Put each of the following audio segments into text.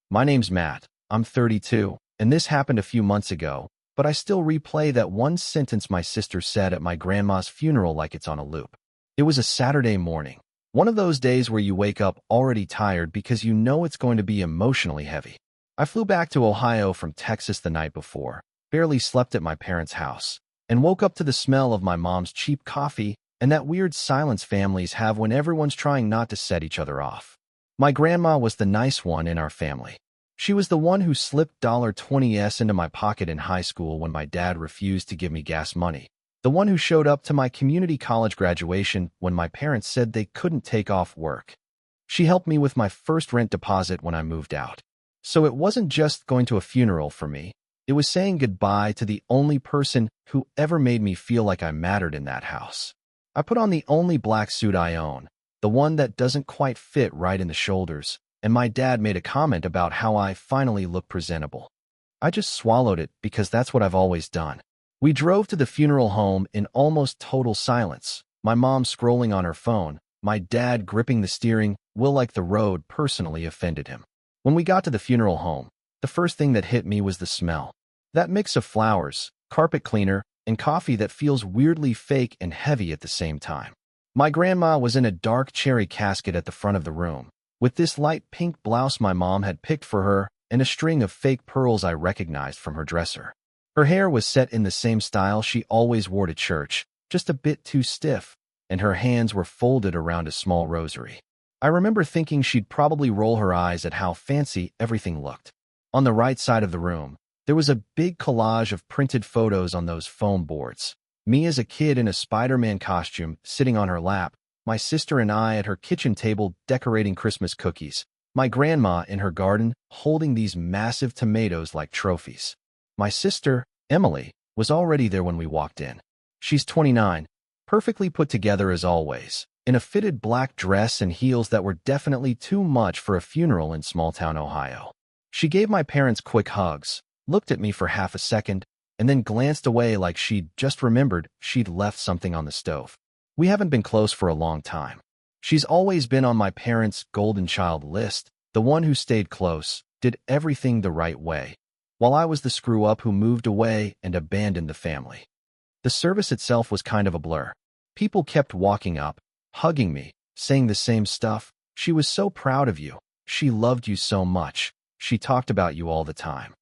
My name's Matt. I'm 32, and this happened a few months ago, but I still replay that one sentence my sister said at my grandma's funeral like it's on a loop. It was a Saturday morning, one of those days where you wake up already tired because you know it's going to be emotionally heavy. I flew back to Ohio from Texas the night before, barely slept at my parents' house, and woke up to the smell of my mom's cheap coffee and that weird silence families have when everyone's trying not to set each other off. My grandma was the nice one in our family. She was the one who slipped $20s into my pocket in high school when my dad refused to give me gas money. The one who showed up to my community college graduation when my parents said they couldn't take off work. She helped me with my first rent deposit when I moved out. So it wasn't just going to a funeral for me. It was saying goodbye to the only person who ever made me feel like I mattered in that house. I put on the only black suit I own, the one that doesn't quite fit right in the shoulders, and my dad made a comment about how I finally look presentable. I just swallowed it because that's what I've always done. We drove to the funeral home in almost total silence, my mom scrolling on her phone, my dad gripping the steering wheel like the road personally offended him. When we got to the funeral home, the first thing that hit me was the smell. That mix of flowers, carpet cleaner, and coffee that feels weirdly fake and heavy at the same time. My grandma was in a dark cherry casket at the front of the room, with this light pink blouse my mom had picked for her and a string of fake pearls I recognized from her dresser. Her hair was set in the same style she always wore to church, just a bit too stiff, and her hands were folded around a small rosary. I remember thinking she'd probably roll her eyes at how fancy everything looked. On the right side of the room, there was a big collage of printed photos on those foam boards. Me as a kid in a Spider-Man costume sitting on her lap, my sister and I at her kitchen table decorating Christmas cookies, my grandma in her garden holding these massive tomatoes like trophies. My sister, Emily, was already there when we walked in. She's 29, perfectly put together as always, in a fitted black dress and heels that were definitely too much for a funeral in small-town Ohio. She gave my parents quick hugs, looked at me for half a second, and then glanced away like she'd just remembered she'd left something on the stove. We haven't been close for a long time. She's always been on my parents' golden child list, the one who stayed close, did everything the right way, while I was the screw-up who moved away and abandoned the family. The service itself was kind of a blur. People kept walking up, hugging me, saying the same stuff. She was so proud of you. She loved you so much. She talked about you all the time.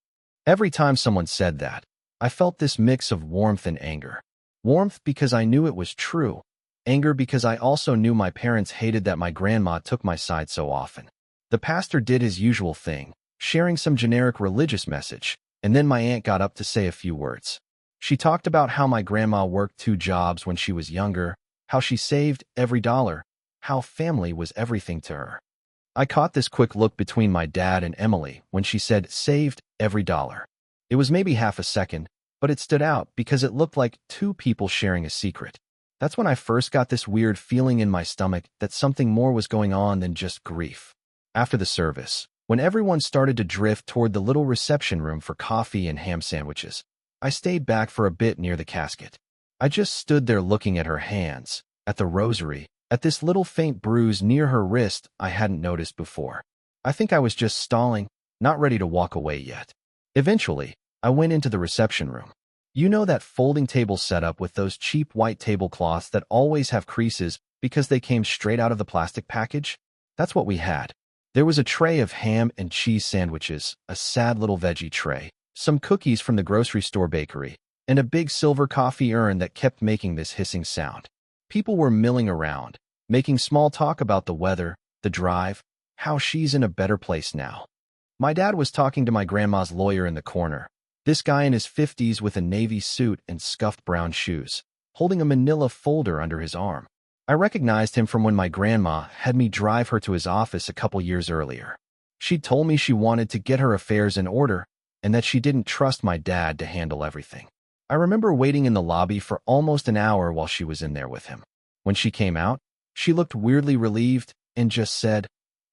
Every time someone said that, I felt this mix of warmth and anger. Warmth because I knew it was true. Anger because I also knew my parents hated that my grandma took my side so often. The pastor did his usual thing, sharing some generic religious message, and then my aunt got up to say a few words. She talked about how my grandma worked 2 jobs when she was younger, how she saved every dollar, how family was everything to her. I caught this quick look between my dad and Emily when she said saved every dollar. It was maybe half a second, but it stood out because it looked like 2 people sharing a secret. That's when I first got this weird feeling in my stomach that something more was going on than just grief. After the service, when everyone started to drift toward the little reception room for coffee and ham sandwiches, I stayed back for a bit near the casket. I just stood there looking at her hands, at the rosary, at this little faint bruise near her wrist I hadn't noticed before. I think I was just stalling, not ready to walk away yet. Eventually, I went into the reception room. You know that folding table setup with those cheap white tablecloths that always have creases because they came straight out of the plastic package? That's what we had. There was a tray of ham and cheese sandwiches, a sad little veggie tray, some cookies from the grocery store bakery, and a big silver coffee urn that kept making this hissing sound. People were milling around, making small talk about the weather, the drive, how she's in a better place now. My dad was talking to my grandma's lawyer in the corner, this guy in his 50s with a navy suit and scuffed brown shoes, holding a manila folder under his arm. I recognized him from when my grandma had me drive her to his office a couple years earlier. She'd told me she wanted to get her affairs in order and that she didn't trust my dad to handle everything. I remember waiting in the lobby for almost an hour while she was in there with him. When she came out, she looked weirdly relieved and just said,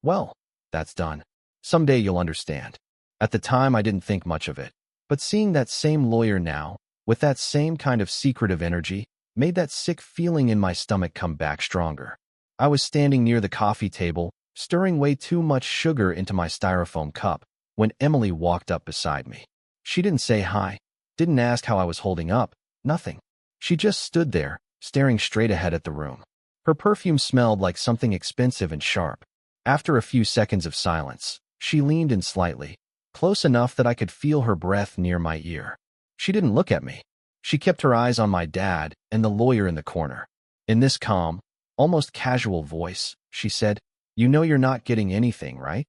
"Well, that's done. Someday you'll understand." At the time, I didn't think much of it. But seeing that same lawyer now, with that same kind of secretive energy, made that sick feeling in my stomach come back stronger. I was standing near the coffee table, stirring way too much sugar into my styrofoam cup, when Emily walked up beside me. She didn't say hi, didn't ask how I was holding up, nothing. She just stood there, staring straight ahead at the room. Her perfume smelled like something expensive and sharp. After a few seconds of silence, she leaned in slightly, close enough that I could feel her breath near my ear. She didn't look at me. She kept her eyes on my dad and the lawyer in the corner. In this calm, almost casual voice, she said, "You know you're not getting anything, right?"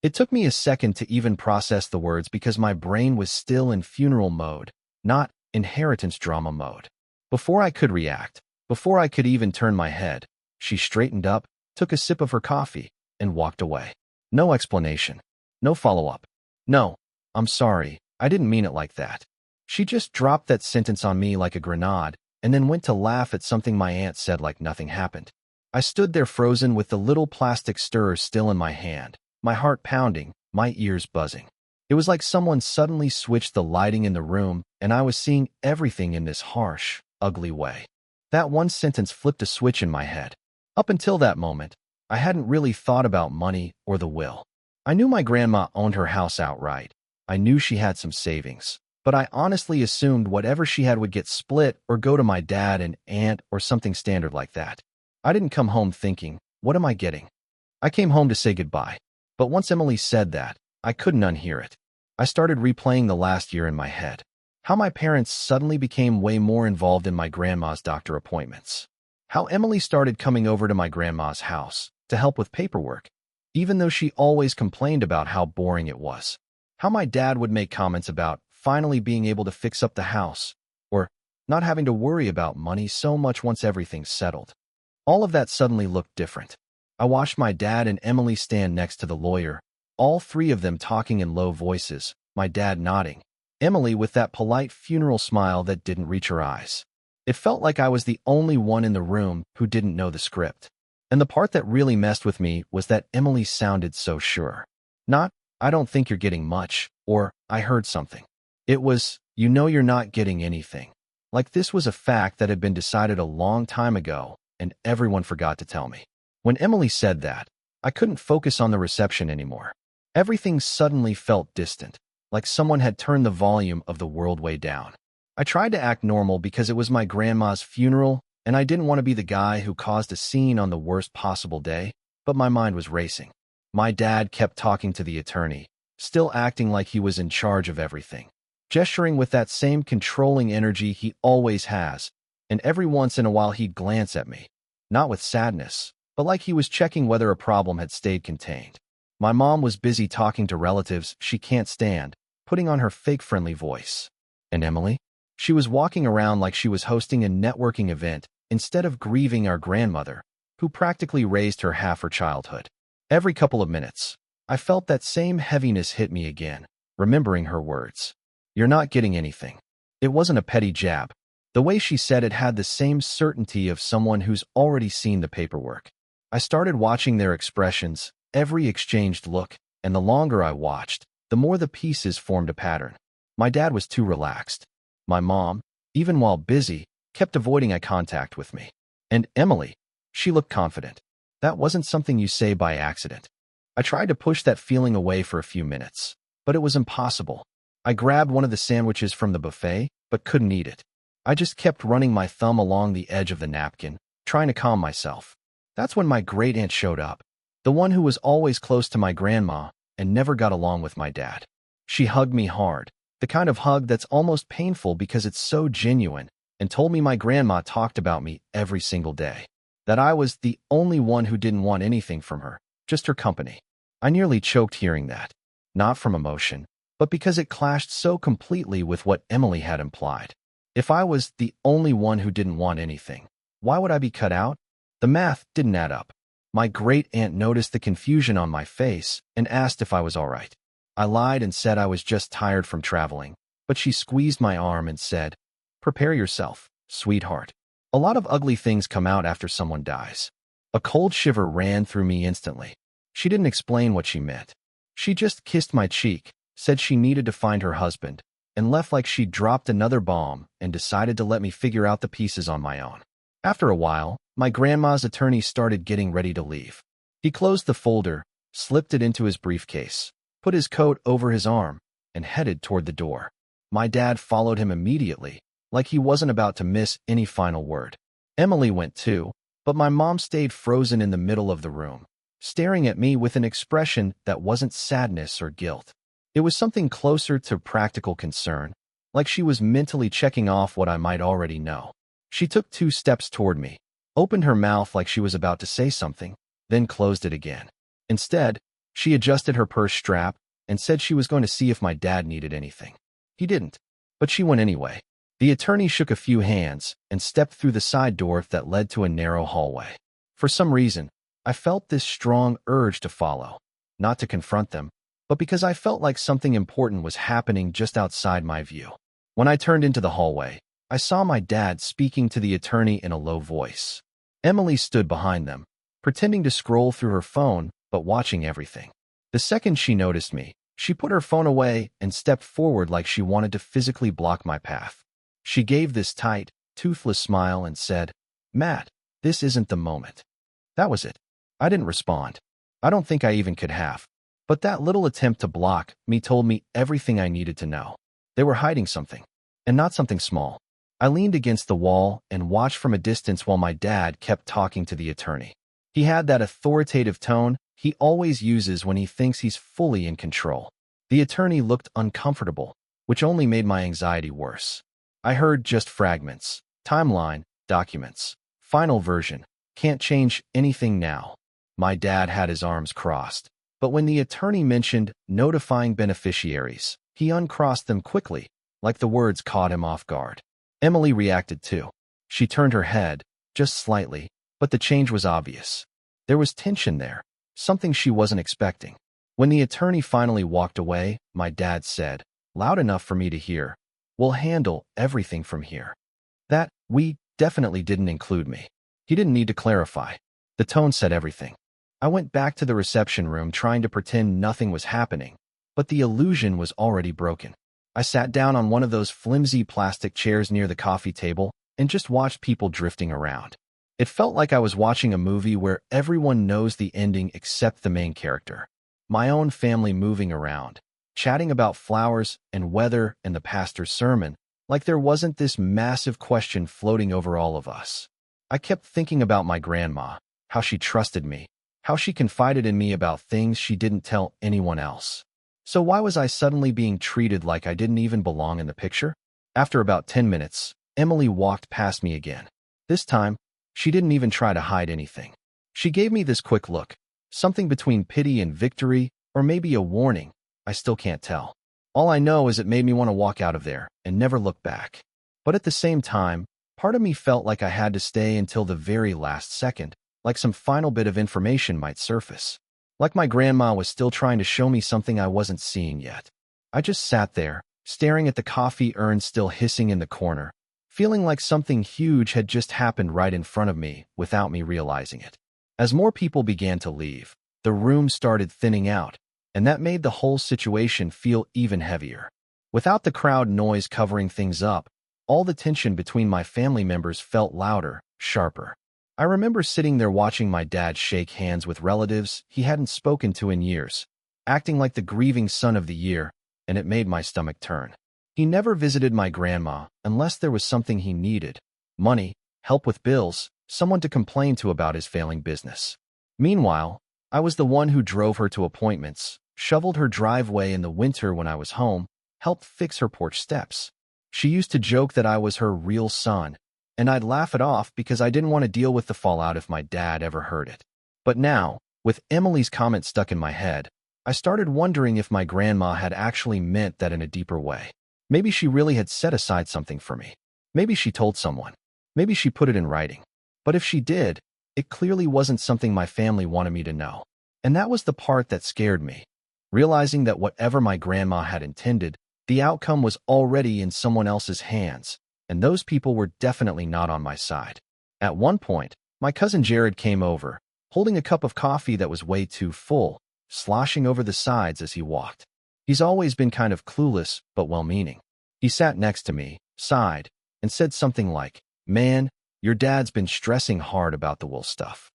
It took me a second to even process the words because my brain was still in funeral mode, not inheritance drama mode. Before I could react, before I could even turn my head, she straightened up, took a sip of her coffee, and walked away. No explanation. No follow-up. "No, I'm sorry, I didn't mean it like that." She just dropped that sentence on me like a grenade, and then went to laugh at something my aunt said like nothing happened. I stood there frozen with the little plastic stirrer still in my hand, my heart pounding, my ears buzzing. It was like someone suddenly switched the lighting in the room, and I was seeing everything in this harsh, ugly way. That one sentence flipped a switch in my head. Up until that moment, I hadn't really thought about money or the will. I knew my grandma owned her house outright. I knew she had some savings, but I honestly assumed whatever she had would get split or go to my dad and aunt or something standard like that. I didn't come home thinking, what am I getting? I came home to say goodbye. But once Emily said that, I couldn't unhear it. I started replaying the last year in my head. How my parents suddenly became way more involved in my grandma's doctor appointments. How Emily started coming over to my grandma's house to help with paperwork, even though she always complained about how boring it was. How my dad would make comments about finally being able to fix up the house, or not having to worry about money so much once everything's settled. All of that suddenly looked different. I watched my dad and Emily stand next to the lawyer, all three of them talking in low voices, my dad nodding, Emily with that polite funeral smile that didn't reach her eyes. It felt like I was the only one in the room who didn't know the script. And the part that really messed with me was that Emily sounded so sure. Not, "I don't think you're getting much," or "I heard something." It was, "You know you're not getting anything." Like this was a fact that had been decided a long time ago, and everyone forgot to tell me. When Emily said that, I couldn't focus on the reception anymore. Everything suddenly felt distant, like someone had turned the volume of the world way down. I tried to act normal because it was my grandma's funeral, and I didn't want to be the guy who caused a scene on the worst possible day, but my mind was racing. My dad kept talking to the attorney, still acting like he was in charge of everything, gesturing with that same controlling energy he always has, and every once in a while he'd glance at me, not with sadness, but like he was checking whether a problem had stayed contained. My mom was busy talking to relatives she can't stand, putting on her fake friendly voice. And Emily? She was walking around like she was hosting a networking event instead of grieving our grandmother, who practically raised her half her childhood. Every couple of minutes, I felt that same heaviness hit me again, remembering her words. "You're not getting anything." It wasn't a petty jab. The way she said it had the same certainty of someone who's already seen the paperwork. I started watching their expressions, every exchanged look, and the longer I watched, the more the pieces formed a pattern. My dad was too relaxed. My mom, even while busy, kept avoiding eye contact with me. And Emily, she looked confident. That wasn't something you say by accident. I tried to push that feeling away for a few minutes, but it was impossible. I grabbed one of the sandwiches from the buffet, but couldn't eat it. I just kept running my thumb along the edge of the napkin, trying to calm myself. That's when my great-aunt showed up, the one who was always close to my grandma and never got along with my dad. She hugged me hard, the kind of hug that's almost painful because it's so genuine, and told me my grandma talked about me every single day, that I was the only one who didn't want anything from her, just her company. I nearly choked hearing that, not from emotion, but because it clashed so completely with what Emily had implied. If I was the only one who didn't want anything, why would I be cut out? The math didn't add up. My great-aunt noticed the confusion on my face and asked if I was all right. I lied and said I was just tired from traveling, but she squeezed my arm and said, "Prepare yourself, sweetheart. A lot of ugly things come out after someone dies." A cold shiver ran through me instantly. She didn't explain what she meant. She just kissed my cheek, said she needed to find her husband, and left like she'd dropped another bomb and decided to let me figure out the pieces on my own. After a while, my grandma's attorney started getting ready to leave. He closed the folder, slipped it into his briefcase, put his coat over his arm, and headed toward the door. My dad followed him immediately, like he wasn't about to miss any final word. Emily went too, but my mom stayed frozen in the middle of the room, staring at me with an expression that wasn't sadness or guilt. It was something closer to practical concern, like she was mentally checking off what I might already know. She took 2 steps toward me, opened her mouth like she was about to say something, then closed it again. Instead, she adjusted her purse strap and said she was going to see if my dad needed anything. He didn't, but she went anyway. The attorney shook a few hands and stepped through the side door that led to a narrow hallway. For some reason, I felt this strong urge to follow, not to confront them, but because I felt like something important was happening just outside my view. When I turned into the hallway, I saw my dad speaking to the attorney in a low voice. Emily stood behind them, pretending to scroll through her phone, but watching everything. The second she noticed me, she put her phone away and stepped forward like she wanted to physically block my path. She gave this tight, toothless smile and said, "Matt, this isn't the moment." That was it. I didn't respond. I don't think I even could have. But that little attempt to block me told me everything I needed to know. They were hiding something, and not something small. I leaned against the wall and watched from a distance while my dad kept talking to the attorney. He had that authoritative tone he always uses when he thinks he's fully in control. The attorney looked uncomfortable, which only made my anxiety worse. I heard just fragments, timeline, documents, final version, can't change anything now. My dad had his arms crossed, but when the attorney mentioned notifying beneficiaries, he uncrossed them quickly, like the words caught him off guard. Emily reacted too. She turned her head, just slightly, but the change was obvious. There was tension there, something she wasn't expecting. When the attorney finally walked away, my dad said, loud enough for me to hear, "We'll handle everything from here." That "we" definitely didn't include me. He didn't need to clarify. The tone said everything. I went back to the reception room trying to pretend nothing was happening, but the illusion was already broken. I sat down on one of those flimsy plastic chairs near the coffee table and just watched people drifting around. It felt like I was watching a movie where everyone knows the ending except the main character. My own family moving around, chatting about flowers and weather and the pastor's sermon, like there wasn't this massive question floating over all of us. I kept thinking about my grandma, how she trusted me, how she confided in me about things she didn't tell anyone else. So why was I suddenly being treated like I didn't even belong in the picture? After about 10 minutes, Emily walked past me again. This time, she didn't even try to hide anything. She gave me this quick look, something between pity and victory, or maybe a warning. I still can't tell. All I know is it made me want to walk out of there and never look back. But at the same time, part of me felt like I had to stay until the very last second, like some final bit of information might surface. Like my grandma was still trying to show me something I wasn't seeing yet. I just sat there, staring at the coffee urn still hissing in the corner, feeling like something huge had just happened right in front of me without me realizing it. As more people began to leave, the room started thinning out, and that made the whole situation feel even heavier. Without the crowd noise covering things up, all the tension between my family members felt louder, sharper. I remember sitting there watching my dad shake hands with relatives he hadn't spoken to in years, acting like the grieving son of the year, and it made my stomach turn. He never visited my grandma unless there was something he needed: money, help with bills, someone to complain to about his failing business. Meanwhile, I was the one who drove her to appointments, shoveled her driveway in the winter when I was home, helped fix her porch steps. She used to joke that I was her real son, and I'd laugh it off because I didn't want to deal with the fallout if my dad ever heard it. But now, with Emily's comment stuck in my head, I started wondering if my grandma had actually meant that in a deeper way. Maybe she really had set aside something for me. Maybe she told someone. Maybe she put it in writing. But if she did, it clearly wasn't something my family wanted me to know. And that was the part that scared me. Realizing that whatever my grandma had intended, the outcome was already in someone else's hands, and those people were definitely not on my side. At one point, my cousin Jared came over, holding a cup of coffee that was way too full, sloshing over the sides as he walked. He's always been kind of clueless, but well-meaning. He sat next to me, sighed, and said something like, "Man, your dad's been stressing hard about the wool stuff."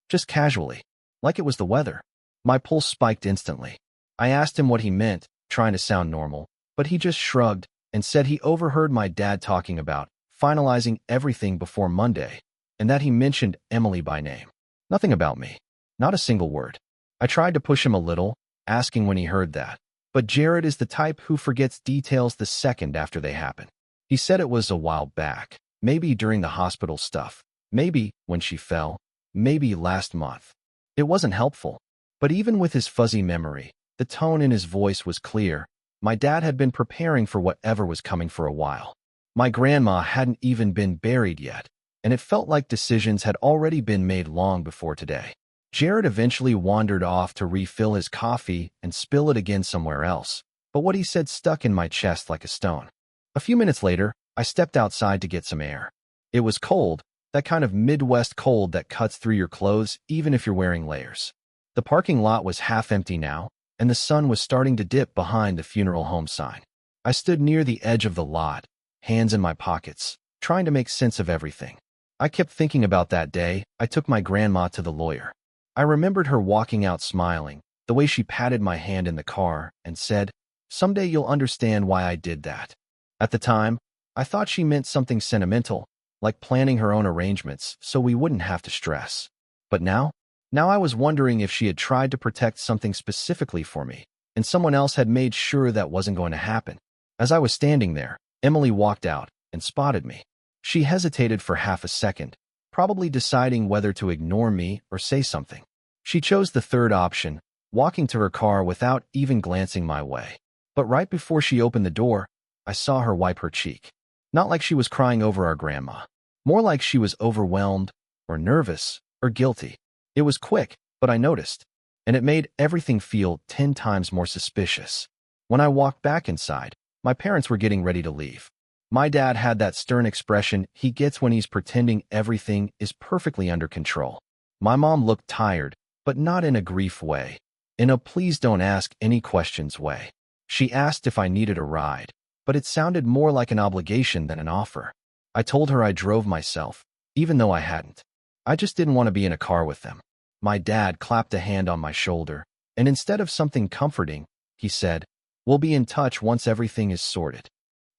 Just casually, like it was the weather. My pulse spiked instantly. I asked him what he meant, trying to sound normal, but he just shrugged and said he overheard my dad talking about finalizing everything before Monday, and that he mentioned Emily by name. Nothing about me. Not a single word. I tried to push him a little, asking when he heard that. But Jared is the type who forgets details the second after they happen. He said it was a while back, maybe during the hospital stuff, maybe when she fell, maybe last month. It wasn't helpful. But even with his fuzzy memory, the tone in his voice was clear. My dad had been preparing for whatever was coming for a while. My grandma hadn't even been buried yet, and it felt like decisions had already been made long before today. Jared eventually wandered off to refill his coffee and spill it again somewhere else, but what he said stuck in my chest like a stone. A few minutes later, I stepped outside to get some air. It was cold, that kind of Midwest cold that cuts through your clothes even if you're wearing layers. The parking lot was half empty now, and the sun was starting to dip behind the funeral home sign. I stood near the edge of the lot, hands in my pockets, trying to make sense of everything. I kept thinking about that day I took my grandma to the lawyer. I remembered her walking out smiling, the way she patted my hand in the car and said, "Someday you'll understand why I did that." At the time, I thought she meant something sentimental, like planning her own arrangements so we wouldn't have to stress. But now I was wondering if she had tried to protect something specifically for me, and someone else had made sure that wasn't going to happen. As I was standing there, Emily walked out and spotted me. She hesitated for half a second, probably deciding whether to ignore me or say something. She chose the third option, walking to her car without even glancing my way. But right before she opened the door, I saw her wipe her cheek. Not like she was crying over our grandma. More like she was overwhelmed, or nervous, or guilty. It was quick, but I noticed, and it made everything feel 10 times more suspicious. When I walked back inside, my parents were getting ready to leave. My dad had that stern expression he gets when he's pretending everything is perfectly under control. My mom looked tired, but not in a grief way. In a please don't ask any questions way. She asked if I needed a ride, but it sounded more like an obligation than an offer. I told her I drove myself, even though I hadn't. I just didn't want to be in a car with them. My dad clapped a hand on my shoulder, and instead of something comforting, he said, "We'll be in touch once everything is sorted."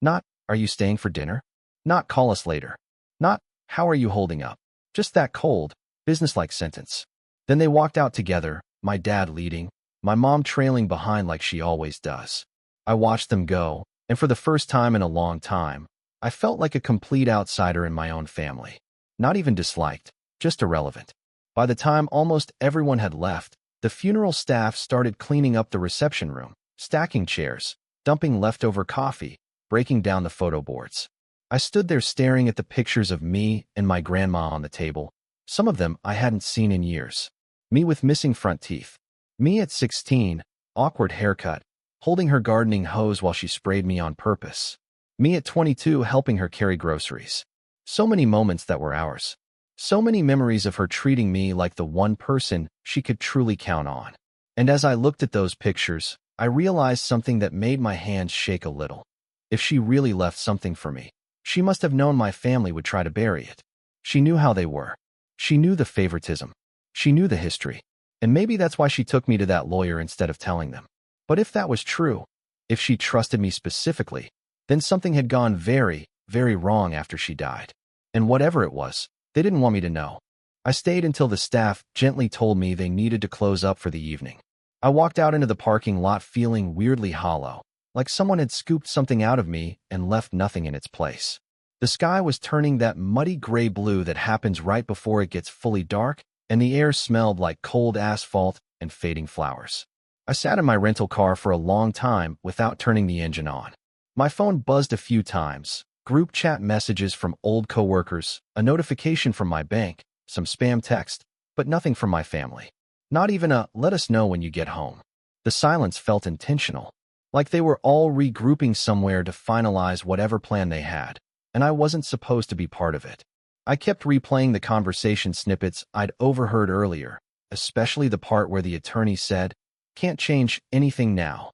Not, "Are you staying for dinner?" Not, "Call us later." Not, "How are you holding up?" Just that cold, businesslike sentence. Then they walked out together, my dad leading, my mom trailing behind like she always does. I watched them go, and for the first time in a long time, I felt like a complete outsider in my own family. Not even disliked, just irrelevant. By the time almost everyone had left, the funeral staff started cleaning up the reception room, stacking chairs, dumping leftover coffee, breaking down the photo boards. I stood there staring at the pictures of me and my grandma on the table. Some of them I hadn't seen in years. Me with missing front teeth. Me at 16, awkward haircut, holding her gardening hose while she sprayed me on purpose. Me at 22 helping her carry groceries. So many moments that were ours. So many memories of her treating me like the one person she could truly count on. And as I looked at those pictures, I realized something that made my hands shake a little. If she really left something for me, she must have known my family would try to bury it. She knew how they were. She knew the favoritism. She knew the history. And maybe that's why she took me to that lawyer instead of telling them. But if that was true, if she trusted me specifically, then something had gone very, very wrong after she died. And whatever it was, they didn't want me to know. I stayed until the staff gently told me they needed to close up for the evening. I walked out into the parking lot feeling weirdly hollow, like someone had scooped something out of me and left nothing in its place. The sky was turning that muddy gray blue that happens right before it gets fully dark, and the air smelled like cold asphalt and fading flowers. I sat in my rental car for a long time without turning the engine on. My phone buzzed a few times. Group chat messages from old coworkers, a notification from my bank, some spam text, but nothing from my family. Not even a "let us know when you get home." The silence felt intentional, like they were all regrouping somewhere to finalize whatever plan they had, and I wasn't supposed to be part of it. I kept replaying the conversation snippets I'd overheard earlier, especially the part where the attorney said, "Can't change anything now."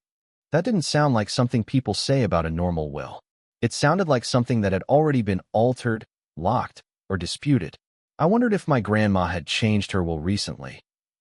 That didn't sound like something people say about a normal will. It sounded like something that had already been altered, locked, or disputed. I wondered if my grandma had changed her will recently.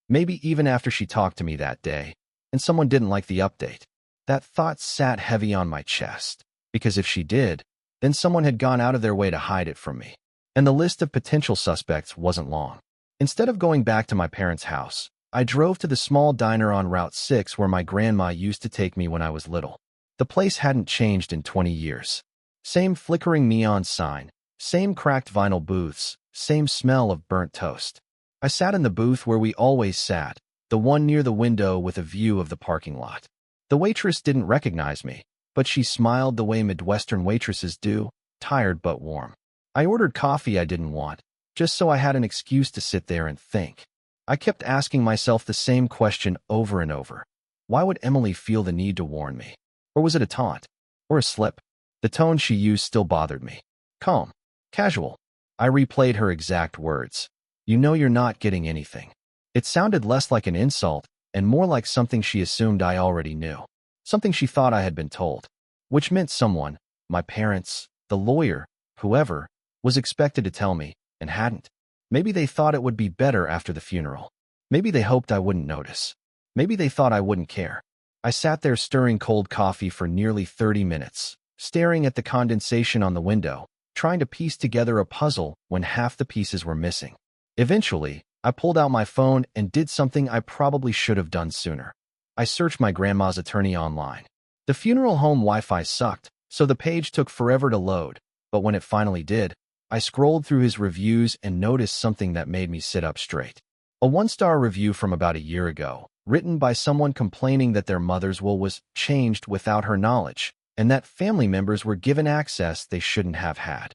Maybe even after she talked to me that day. and someone didn't like the update. That thought sat heavy on my chest, because if she did, then someone had gone out of their way to hide it from me. And the list of potential suspects wasn't long. Instead of going back to my parents' house, I drove to the small diner on Route 6 where my grandma used to take me when I was little. The place hadn't changed in 20 years. Same flickering neon sign, same cracked vinyl booths, same smell of burnt toast. I sat in the booth where we always sat, the one near the window with a view of the parking lot. The waitress didn't recognize me, but she smiled the way Midwestern waitresses do, tired but warm. I ordered coffee I didn't want, just so I had an excuse to sit there and think. I kept asking myself the same question over and over. Why would Emily feel the need to warn me? Or was it a taunt? Or a slip? The tone she used still bothered me. Calm. Casual. I replayed her exact words. You know you're not getting anything. It sounded less like an insult and more like something she assumed I already knew. Something she thought I had been told. Which meant someone, my parents, the lawyer, whoever, was expected to tell me, and hadn't. Maybe they thought it would be better after the funeral. Maybe they hoped I wouldn't notice. Maybe they thought I wouldn't care. I sat there stirring cold coffee for nearly 30 minutes, staring at the condensation on the window, trying to piece together a puzzle when half the pieces were missing. Eventually, I pulled out my phone and did something I probably should have done sooner. I searched my grandma's attorney online. The funeral home Wi-Fi sucked, so the page took forever to load, but when it finally did, I scrolled through his reviews and noticed something that made me sit up straight. A 1-star review from about a year ago, written by someone complaining that their mother's will was changed without her knowledge, and that family members were given access they shouldn't have had.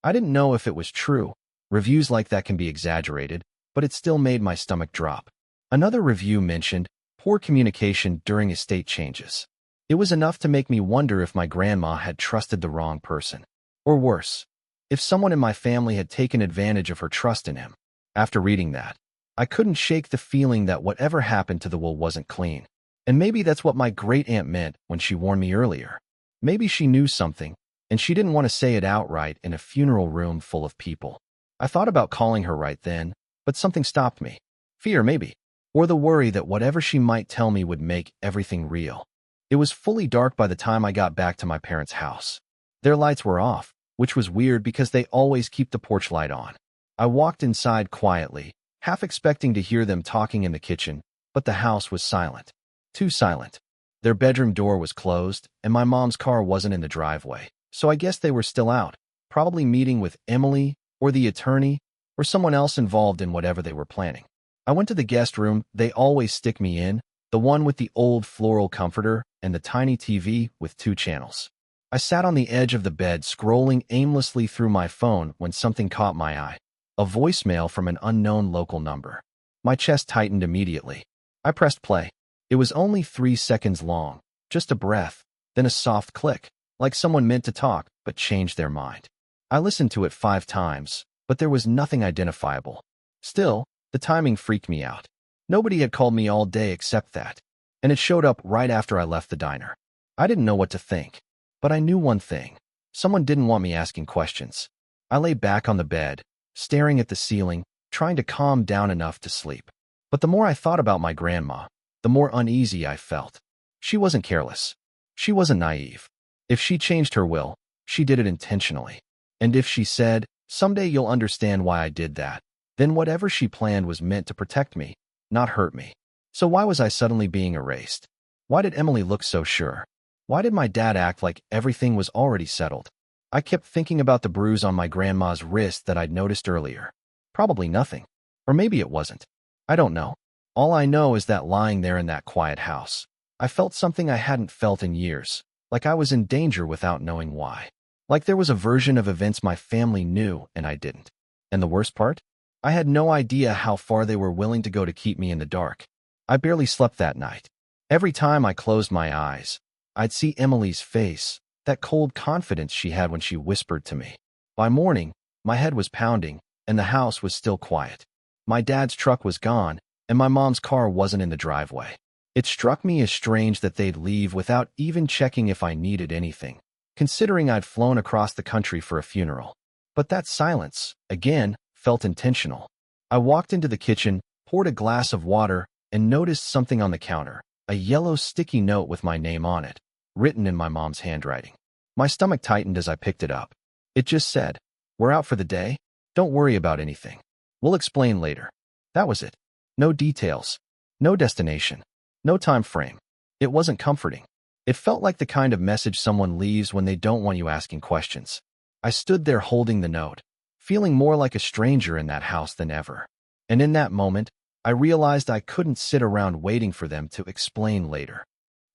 I didn't know if it was true. Reviews like that can be exaggerated, but it still made my stomach drop. Another review mentioned poor communication during estate changes. It was enough to make me wonder if my grandma had trusted the wrong person. Or worse, if someone in my family had taken advantage of her trust in him. After reading that, I couldn't shake the feeling that whatever happened to the will wasn't clean. And maybe that's what my great-aunt meant when she warned me earlier. Maybe she knew something, and she didn't want to say it outright in a funeral room full of people. I thought about calling her right then, but something stopped me. Fear, maybe. Or the worry that whatever she might tell me would make everything real. It was fully dark by the time I got back to my parents' house. Their lights were off, which was weird because they always keep the porch light on. I walked inside quietly, half expecting to hear them talking in the kitchen, but the house was silent. Too silent. Their bedroom door was closed, and my mom's car wasn't in the driveway, so I guess they were still out, probably meeting with Emily, or the attorney, or someone else involved in whatever they were planning. I went to the guest room they always stick me in, the one with the old floral comforter and the tiny TV with 2 channels. I sat on the edge of the bed scrolling aimlessly through my phone when something caught my eye. A voicemail from an unknown local number. My chest tightened immediately. I pressed play. It was only 3 seconds long, just a breath, then a soft click, like someone meant to talk but changed their mind. I listened to it 5 times, but there was nothing identifiable. Still, the timing freaked me out. Nobody had called me all day except that, and it showed up right after I left the diner. I didn't know what to think, but I knew one thing. Someone didn't want me asking questions. I lay back on the bed, staring at the ceiling, trying to calm down enough to sleep. But the more I thought about my grandma, the more uneasy I felt. She wasn't careless. She wasn't naive. If she changed her will, she did it intentionally. And if she said, "Someday you'll understand why I did that," then whatever she planned was meant to protect me, not hurt me. So why was I suddenly being erased? Why did Emily look so sure? Why did my dad act like everything was already settled? I kept thinking about the bruise on my grandma's wrist that I'd noticed earlier. Probably nothing. Or maybe it wasn't. I don't know. All I know is that lying there in that quiet house, I felt something I hadn't felt in years, like I was in danger without knowing why. Like there was a version of events my family knew and I didn't. And the worst part? I had no idea how far they were willing to go to keep me in the dark. I barely slept that night. Every time I closed my eyes, I'd see Emily's face, that cold confidence she had when she whispered to me. By morning, my head was pounding, and the house was still quiet. My dad's truck was gone, and my mom's car wasn't in the driveway. It struck me as strange that they'd leave without even checking if I needed anything, considering I'd flown across the country for a funeral. But that silence, again, felt intentional. I walked into the kitchen, poured a glass of water, and noticed something on the counter. a yellow sticky note with my name on it, written in my mom's handwriting. My stomach tightened as I picked it up. It just said, "We're out for the day. Don't worry about anything. We'll explain later." That was it. No details. No destination. No time frame. It wasn't comforting. It felt like the kind of message someone leaves when they don't want you asking questions. I stood there holding the note, feeling more like a stranger in that house than ever. And in that moment, I realized I couldn't sit around waiting for them to explain later.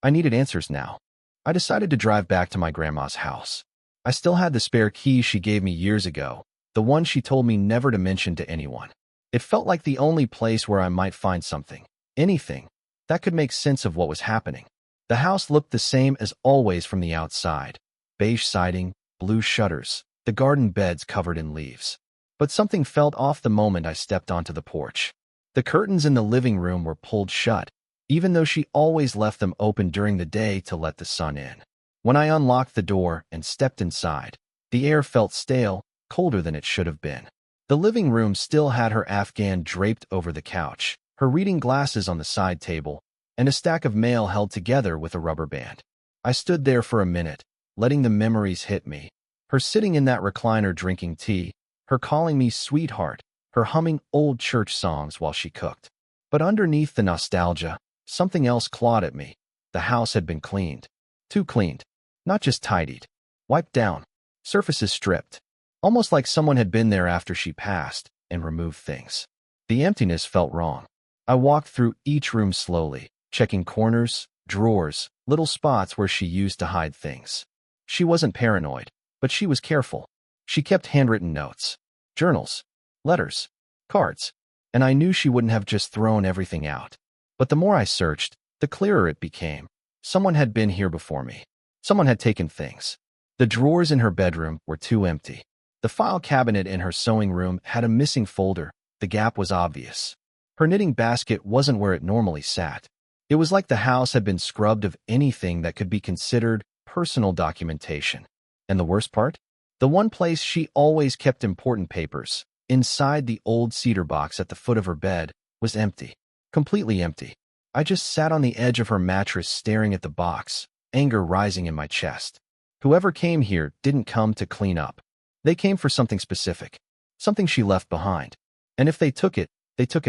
I needed answers now. I decided to drive back to my grandma's house. I still had the spare key she gave me years ago, the one she told me never to mention to anyone. It felt like the only place where I might find something, anything, that could make sense of what was happening. The house looked the same as always from the outside. Beige siding, blue shutters, the garden beds covered in leaves. But something felt off the moment I stepped onto the porch. The curtains in the living room were pulled shut, even though she always left them open during the day to let the sun in. When I unlocked the door and stepped inside, the air felt stale, colder than it should have been. The living room still had her Afghan draped over the couch, her reading glasses on the side table, and a stack of mail held together with a rubber band. I stood there for a minute, letting the memories hit me. Her sitting in that recliner drinking tea, her calling me sweetheart, her humming old church songs while she cooked. But underneath the nostalgia, something else clawed at me. The house had been cleaned. Too cleaned. Not just tidied. Wiped down. Surfaces stripped. Almost like someone had been there after she passed and removed things. The emptiness felt wrong. I walked through each room slowly, checking corners, drawers, little spots where she used to hide things. She wasn't paranoid, but she was careful. She kept handwritten notes, journals, letters, cards, and I knew she wouldn't have just thrown everything out. But the more I searched, the clearer it became. Someone had been here before me. Someone had taken things. The drawers in her bedroom were too empty. The file cabinet in her sewing room had a missing folder. The gap was obvious. Her knitting basket wasn't where it normally sat. It was like the house had been scrubbed of anything that could be considered personal documentation. And the worst part? The one place she always kept important papers, inside the old cedar box at the foot of her bed, was empty. Completely empty. I just sat on the edge of her mattress staring at the box, anger rising in my chest. Whoever came here didn't come to clean up. They came for something specific, something she left behind. And if they took it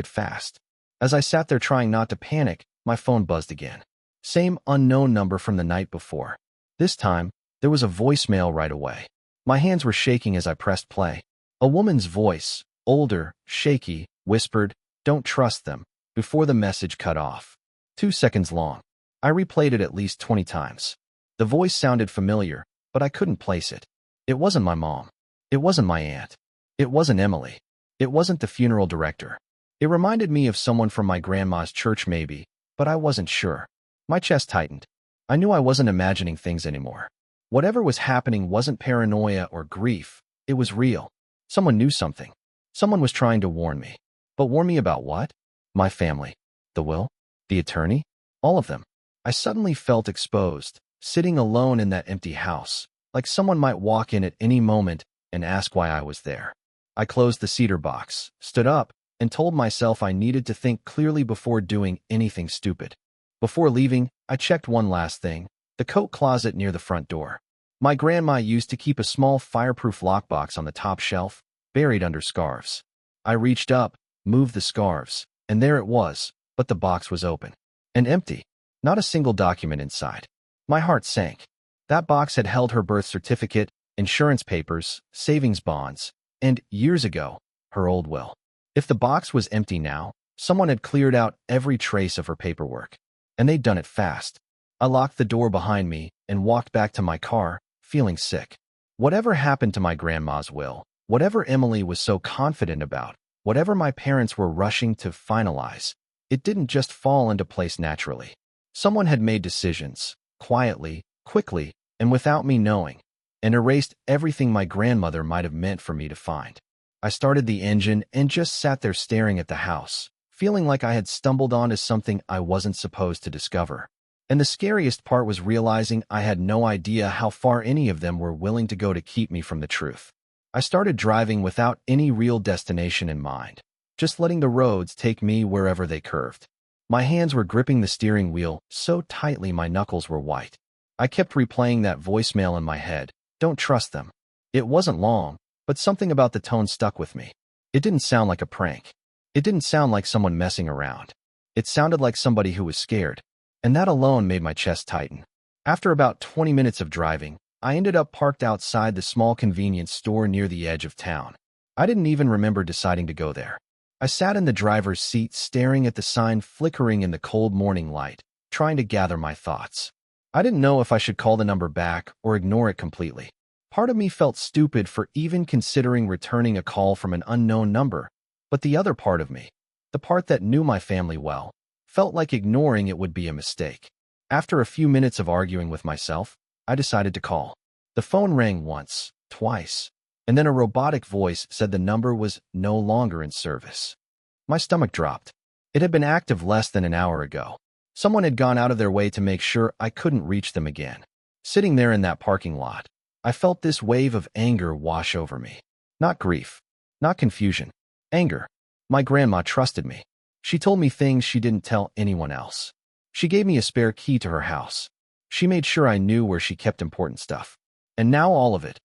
fast. As I sat there trying not to panic, my phone buzzed again. Same unknown number from the night before. This time, there was a voicemail right away. My hands were shaking as I pressed play. A woman's voice, older, shaky, whispered, "Don't trust them," before the message cut off. 2 seconds long. I replayed it at least 20 times. The voice sounded familiar, but I couldn't place it. It wasn't my mom. It wasn't my aunt. It wasn't Emily. It wasn't the funeral director. It reminded me of someone from my grandma's church maybe, but I wasn't sure. My chest tightened. I knew I wasn't imagining things anymore. Whatever was happening wasn't paranoia or grief. It was real. Someone knew something. Someone was trying to warn me. But warn me about what? My family. The will? The attorney? All of them. I suddenly felt exposed, sitting alone in that empty house, like someone might walk in at any moment and ask why I was there. I closed the cedar box, stood up, and told myself I needed to think clearly before doing anything stupid. Before leaving, I checked one last thing, the coat closet near the front door. My grandma used to keep a small fireproof lockbox on the top shelf, buried under scarves. I reached up, moved the scarves, and there it was, but the box was open. And empty. Not a single document inside. My heart sank. That box had held her birth certificate, insurance papers, savings bonds, and, years ago, her old will. If the box was empty now, someone had cleared out every trace of her paperwork. And they'd done it fast. I locked the door behind me and walked back to my car, feeling sick. Whatever happened to my grandma's will, whatever Emily was so confident about, whatever my parents were rushing to finalize, it didn't just fall into place naturally. Someone had made decisions, quietly, quickly, and without me knowing, and erased everything my grandmother might have meant for me to find. I started the engine and just sat there staring at the house, feeling like I had stumbled onto something I wasn't supposed to discover. And the scariest part was realizing I had no idea how far any of them were willing to go to keep me from the truth. I started driving without any real destination in mind, just letting the roads take me wherever they curved. My hands were gripping the steering wheel so tightly my knuckles were white. I kept replaying that voicemail in my head. Don't trust them. It wasn't long, but something about the tone stuck with me. It didn't sound like a prank. It didn't sound like someone messing around. It sounded like somebody who was scared, and that alone made my chest tighten. After about 20 minutes of driving, I ended up parked outside the small convenience store near the edge of town. I didn't even remember deciding to go there. I sat in the driver's seat staring at the sign flickering in the cold morning light, trying to gather my thoughts. I didn't know if I should call the number back or ignore it completely. Part of me felt stupid for even considering returning a call from an unknown number, but the other part of me, the part that knew my family well, felt like ignoring it would be a mistake. After a few minutes of arguing with myself, I decided to call. The phone rang once, twice, and then a robotic voice said the number was no longer in service. My stomach dropped. It had been active less than an hour ago. Someone had gone out of their way to make sure I couldn't reach them again. Sitting there in that parking lot, I felt this wave of anger wash over me. Not grief, not confusion, anger. My grandma trusted me. She told me things she didn't tell anyone else. She gave me a spare key to her house. She made sure I knew where she kept important stuff. And now all of it,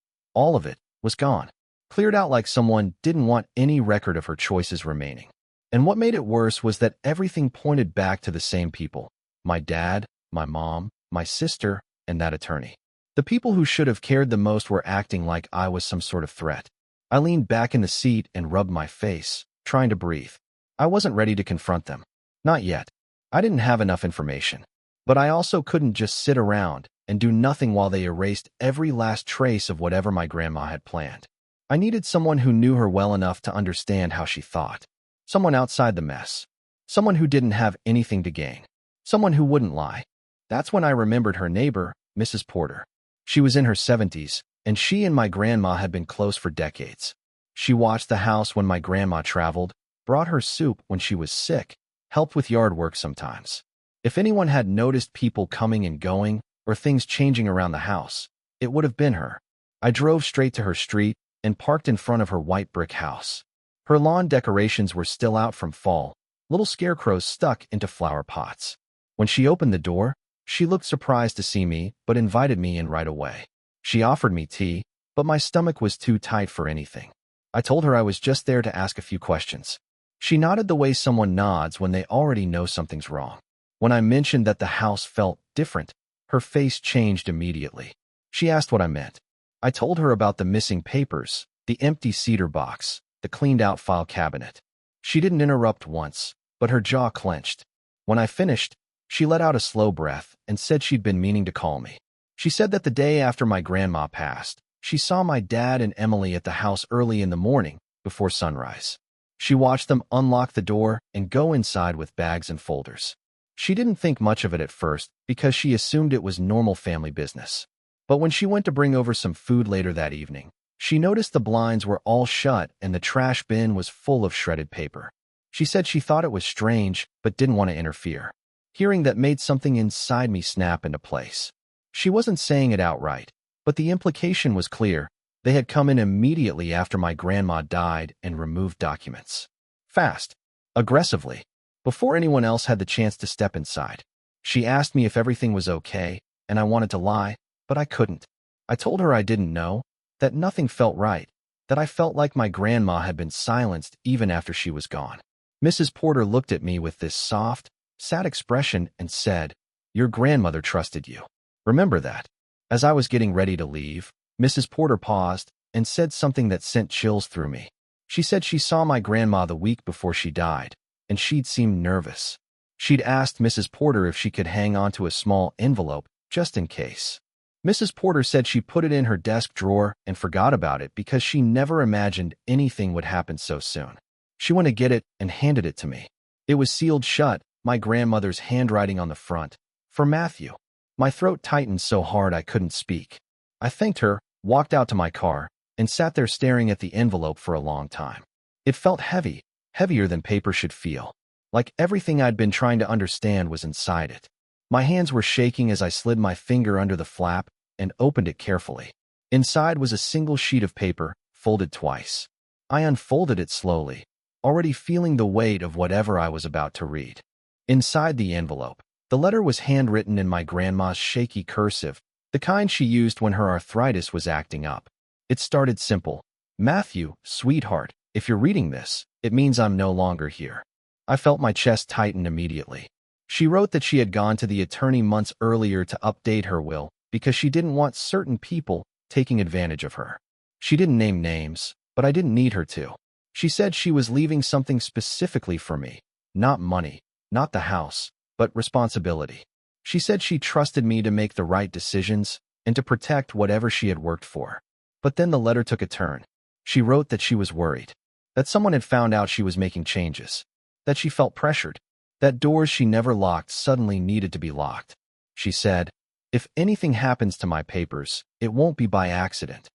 was gone. Cleared out like someone didn't want any record of her choices remaining. And what made it worse was that everything pointed back to the same people. My dad, my mom, my sister, and that attorney. The people who should have cared the most were acting like I was some sort of threat. I leaned back in the seat and rubbed my face, trying to breathe. I wasn't ready to confront them. Not yet. I didn't have enough information. But I also couldn't just sit around and do nothing while they erased every last trace of whatever my grandma had planned. I needed someone who knew her well enough to understand how she thought. Someone outside the mess. Someone who didn't have anything to gain. Someone who wouldn't lie. That's when I remembered her neighbor, Mrs. Porter. She was in her 70s, and she and my grandma had been close for decades. She watched the house when my grandma traveled, brought her soup when she was sick, helped with yard work sometimes. If anyone had noticed people coming and going, or things changing around the house, it would have been her. I drove straight to her street and parked in front of her white brick house. Her lawn decorations were still out from fall, little scarecrows stuck into flower pots. When she opened the door, she looked surprised to see me, but invited me in right away. She offered me tea, but my stomach was too tight for anything. I told her I was just there to ask a few questions. She nodded the way someone nods when they already know something's wrong. When I mentioned that the house felt different, her face changed immediately. She asked what I meant. I told her about the missing papers, the empty cedar box, the cleaned-out file cabinet. She didn't interrupt once, but her jaw clenched. When I finished, she let out a slow breath and said she'd been meaning to call me. She said that the day after my grandma passed, she saw my dad and Emily at the house early in the morning, before sunrise. She watched them unlock the door and go inside with bags and folders. She didn't think much of it at first because she assumed it was normal family business. But when she went to bring over some food later that evening, she noticed the blinds were all shut and the trash bin was full of shredded paper. She said she thought it was strange but didn't want to interfere. Hearing that made something inside me snap into place. She wasn't saying it outright, but the implication was clear. They had come in immediately after my grandma died and removed documents. Fast. Aggressively. Before anyone else had the chance to step inside. She asked me if everything was okay, and I wanted to lie, but I couldn't. I told her I didn't know, that nothing felt right, that I felt like my grandma had been silenced even after she was gone. Mrs. Porter looked at me with this soft, sad expression and said, "Your grandmother trusted you. Remember that." As I was getting ready to leave, Mrs. Porter paused and said something that sent chills through me. She said she saw my grandma the week before she died, and she'd seemed nervous. She'd asked Mrs. Porter if she could hang on to a small envelope, just in case. Mrs. Porter said she put it in her desk drawer and forgot about it because she never imagined anything would happen so soon. She went to get it and handed it to me. It was sealed shut, my grandmother's handwriting on the front, for Matthew. My throat tightened so hard I couldn't speak. I thanked her, walked out to my car, and sat there staring at the envelope for a long time. It felt heavy, heavier than paper should feel, like everything I'd been trying to understand was inside it. My hands were shaking as I slid my finger under the flap and opened it carefully. Inside was a single sheet of paper, folded twice. I unfolded it slowly, already feeling the weight of whatever I was about to read. Inside the envelope, the letter was handwritten in my grandma's shaky cursive, the kind she used when her arthritis was acting up. It started simple. Matthew, sweetheart, if you're reading this, it means I'm no longer here. I felt my chest tighten immediately. She wrote that she had gone to the attorney months earlier to update her will because she didn't want certain people taking advantage of her. She didn't name names, but I didn't need her to. She said she was leaving something specifically for me. Not money, not the house, but responsibility. She said she trusted me to make the right decisions and to protect whatever she had worked for. But then the letter took a turn. She wrote that she was worried, that someone had found out she was making changes, that she felt pressured, that doors she never locked suddenly needed to be locked. She said, "If anything happens to my papers, it won't be by accident."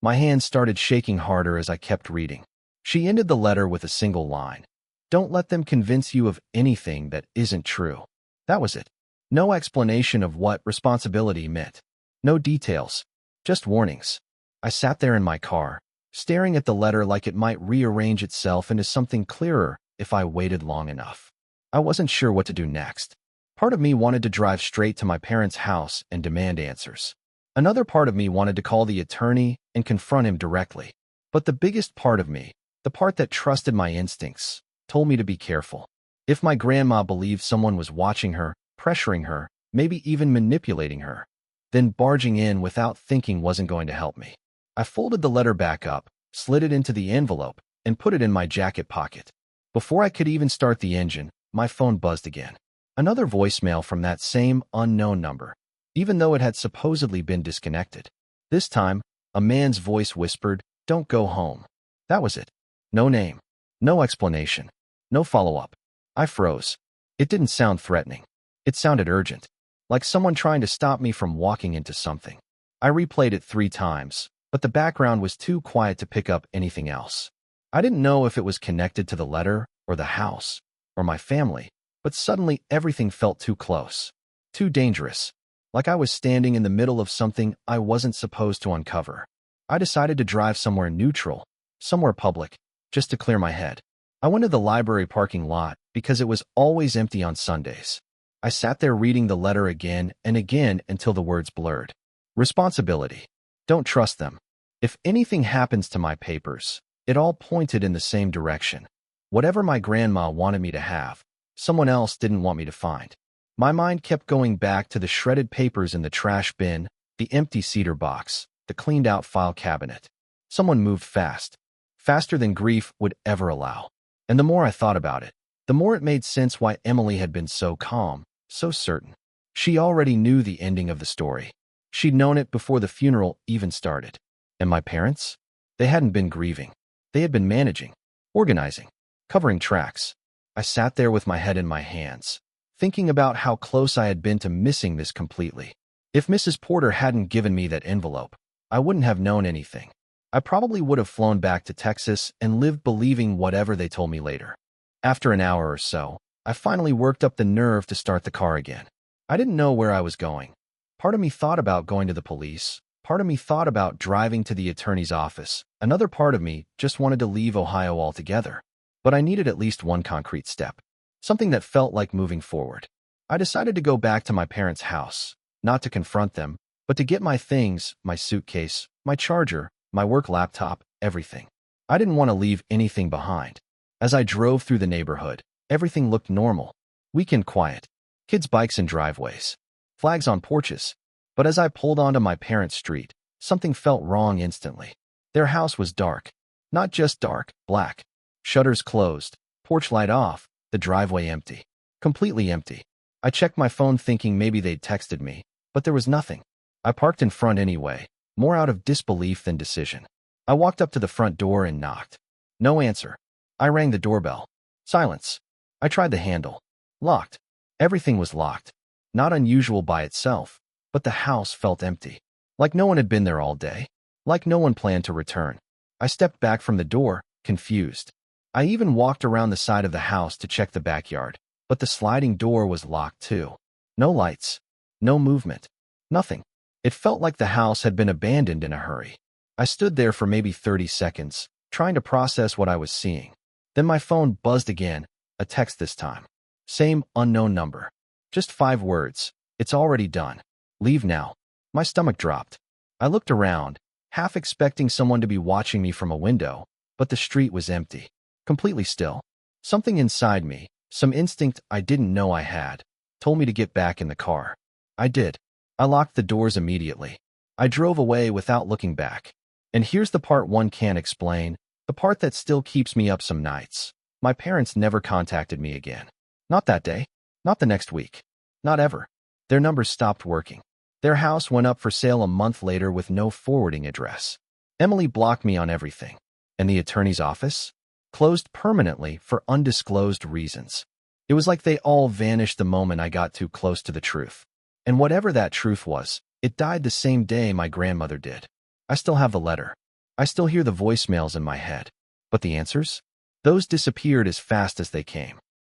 My hands started shaking harder as I kept reading. She ended the letter with a single line. "Don't let them convince you of anything that isn't true." That was it. No explanation of what responsibility meant. No details. Just warnings. I sat there in my car, staring at the letter like it might rearrange itself into something clearer if I waited long enough. I wasn't sure what to do next. Part of me wanted to drive straight to my parents' house and demand answers. Another part of me wanted to call the attorney and confront him directly. But the biggest part of me, the part that trusted my instincts, told me to be careful. If my grandma believed someone was watching her, pressuring her, maybe even manipulating her, then barging in without thinking wasn't going to help me. I folded the letter back up, slid it into the envelope, and put it in my jacket pocket. Before I could even start the engine, my phone buzzed again. Another voicemail from that same unknown number, even though it had supposedly been disconnected. This time, a man's voice whispered, "Don't go home." That was it. No name. No explanation. No follow-up. I froze. It didn't sound threatening. It sounded urgent, like someone trying to stop me from walking into something. I replayed it 3 times, but the background was too quiet to pick up anything else. I didn't know if it was connected to the letter, or the house, or my family, but suddenly everything felt too close, too dangerous, like I was standing in the middle of something I wasn't supposed to uncover. I decided to drive somewhere neutral, somewhere public, just to clear my head. I went to the library parking lot because it was always empty on Sundays. I sat there reading the letter again and again until the words blurred. Responsibility. Don't trust them. If anything happens to my papers, it all pointed in the same direction. Whatever my grandma wanted me to have, someone else didn't want me to find. My mind kept going back to the shredded papers in the trash bin, the empty cedar box, the cleaned-out file cabinet. Someone moved fast, faster than grief would ever allow. And the more I thought about it, the more it made sense why Emily had been so calm, so certain. She already knew the ending of the story. She'd known it before the funeral even started. And my parents? They hadn't been grieving. They had been managing, organizing, covering tracks. I sat there with my head in my hands, thinking about how close I had been to missing this completely. If Mrs. Porter hadn't given me that envelope, I wouldn't have known anything. I probably would have flown back to Texas and lived believing whatever they told me later. After an hour or so, I finally worked up the nerve to start the car again. I didn't know where I was going. Part of me thought about going to the police. Part of me thought about driving to the attorney's office. Another part of me just wanted to leave Ohio altogether. But I needed at least one concrete step, something that felt like moving forward. I decided to go back to my parents' house, not to confront them, but to get my things, my suitcase, my charger, my work laptop, everything. I didn't want to leave anything behind. As I drove through the neighborhood, everything looked normal. Weekend quiet, kids' bikes in driveways, flags on porches. But as I pulled onto my parents' street, something felt wrong instantly. Their house was dark. Not just dark, black. Shutters closed, porch light off, the driveway empty. Completely empty. I checked my phone thinking maybe they'd texted me, but there was nothing. I parked in front anyway, more out of disbelief than decision. I walked up to the front door and knocked. No answer. I rang the doorbell. Silence. I tried the handle. Locked. Everything was locked. Not unusual by itself, but the house felt empty. Like no one had been there all day. Like no one planned to return. I stepped back from the door, confused. I even walked around the side of the house to check the backyard, but the sliding door was locked too. No lights. No movement. Nothing. It felt like the house had been abandoned in a hurry. I stood there for maybe 30 seconds, trying to process what I was seeing. Then my phone buzzed again, a text this time. Same unknown number. Just 5 words. It's already done. Leave now. My stomach dropped. I looked around, half expecting someone to be watching me from a window, but the street was empty. Completely still. Something inside me, some instinct I didn't know I had, told me to get back in the car. I did. I locked the doors immediately. I drove away without looking back. And here's the part one can't explain, the part that still keeps me up some nights. My parents never contacted me again. Not that day. Not the next week. Not ever. Their numbers stopped working. Their house went up for sale a month later with no forwarding address. Emily blocked me on everything. And the attorney's office? Closed permanently for undisclosed reasons. It was like they all vanished the moment I got too close to the truth. And whatever that truth was, it died the same day my grandmother did. I still have the letter. I still hear the voicemails in my head. But the answers? Those disappeared as fast as they came.